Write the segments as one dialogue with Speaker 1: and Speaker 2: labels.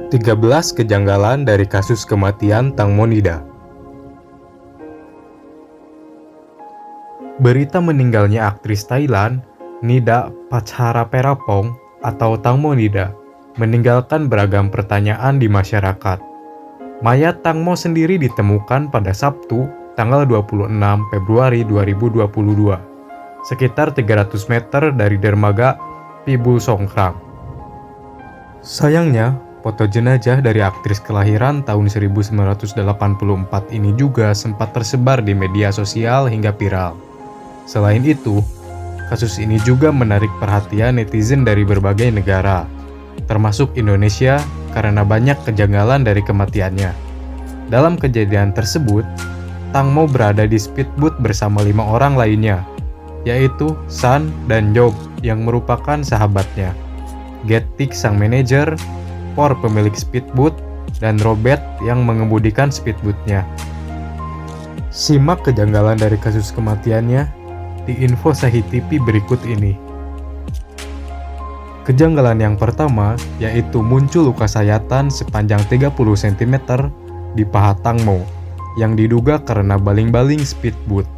Speaker 1: 13 kejanggalan dari kasus kematian Tang Monida. Berita meninggalnya aktris Thailand, Nida Patcharaperapong atau Tang Monida, meninggalkan beragam pertanyaan di masyarakat. Mayat Tang Mo sendiri ditemukan pada Sabtu, tanggal 26 Februari 2022, sekitar 300 meter dari dermaga Pibul Songkhram. Sayangnya, foto jenazah dari aktris kelahiran tahun 1984 ini juga sempat tersebar di media sosial hingga viral. Selain itu, kasus ini juga menarik perhatian netizen dari berbagai negara, termasuk Indonesia karena banyak kejanggalan dari kematiannya. Dalam kejadian tersebut, Tang Mo berada di speedboat bersama 5 orang lainnya, yaitu San dan Job yang merupakan sahabatnya, Getik sang manajer, Por pemilik speedboat, dan Robert yang mengemudikan speedboatnya. Simak kejanggalan dari kasus kematiannya di info Sahih TV berikut ini. Kejanggalan yang pertama yaitu muncul luka sayatan sepanjang 30 cm di paha Tang Mo yang diduga karena baling-baling speedboat.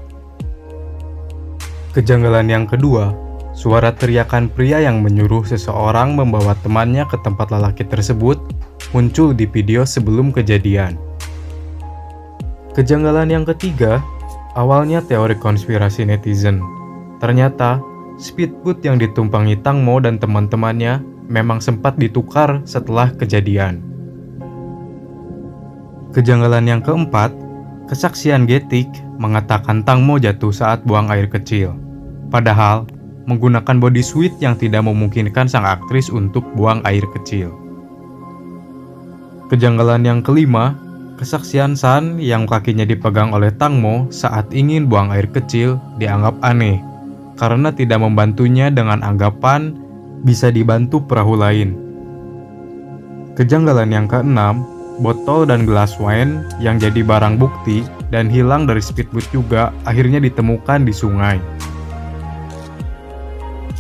Speaker 1: Kejanggalan yang kedua, suara teriakan pria yang menyuruh seseorang membawa temannya ke tempat lelaki tersebut muncul di video sebelum kejadian. Kejanggalan yang ketiga, awalnya teori konspirasi netizen. Ternyata, speedboat yang ditumpangi Tang Mo dan teman-temannya memang sempat ditukar setelah kejadian. Kejanggalan yang keempat, kesaksian Getik mengatakan Tang Mo jatuh saat buang air kecil. Padahal, menggunakan bodysuit yang tidak memungkinkan sang aktris untuk buang air kecil. Kejanggalan yang kelima, kesaksian San yang kakinya dipegang oleh Tang Mo saat ingin buang air kecil dianggap aneh karena tidak membantunya dengan anggapan bisa dibantu perahu lain. Kejanggalan yang keenam, botol dan gelas wine yang jadi barang bukti dan hilang dari speedboat juga akhirnya ditemukan di sungai.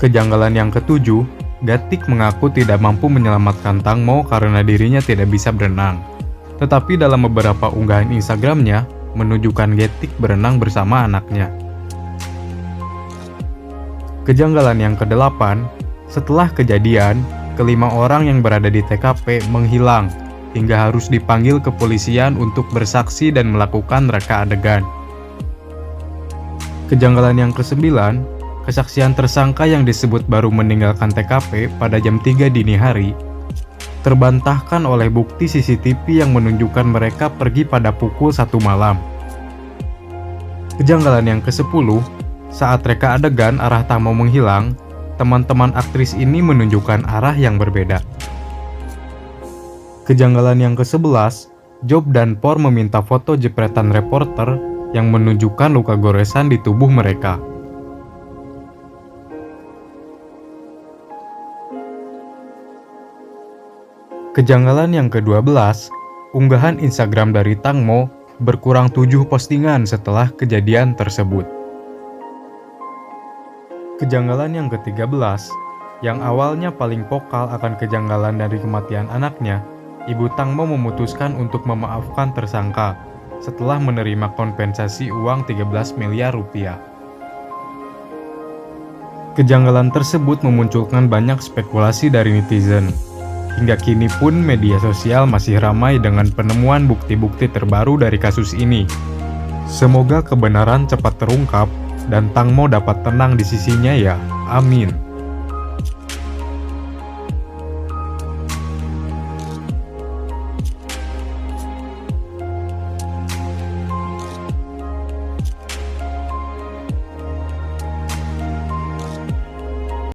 Speaker 1: Kejanggalan yang ketujuh, Getik mengaku tidak mampu menyelamatkan Tang Mo karena dirinya tidak bisa berenang. Tetapi dalam beberapa unggahan Instagramnya menunjukkan Getik berenang bersama anaknya. Kejanggalan yang kedelapan, setelah kejadian, kelima orang yang berada di TKP menghilang hingga harus dipanggil kepolisian untuk bersaksi dan melakukan reka adegan. Kejanggalan yang kesembilan, kesaksian tersangka yang disebut baru meninggalkan TKP pada jam 3 dini hari terbantahkan oleh bukti CCTV yang menunjukkan mereka pergi pada pukul 1 malam. Kejanggalan yang ke-10, saat reka adegan arah Tang Mo menghilang, teman-teman aktris ini menunjukkan arah yang berbeda. Kejanggalan yang ke-11, Job dan Por meminta foto jepretan reporter yang menunjukkan luka goresan di tubuh mereka. Kejanggalan yang ke-12, unggahan Instagram dari Tang Mo berkurang 7 postingan setelah kejadian tersebut. Kejanggalan yang ke-13, yang awalnya paling vokal akan kejanggalan dari kematian anaknya, Ibu Tang Mo memutuskan untuk memaafkan tersangka setelah menerima kompensasi uang 13 miliar rupiah. Kejanggalan tersebut memunculkan banyak spekulasi dari netizen. Hingga kini pun media sosial masih ramai dengan penemuan bukti-bukti terbaru dari kasus ini. Semoga kebenaran cepat terungkap dan Tang Mo dapat tenang di sisinya ya. Amin.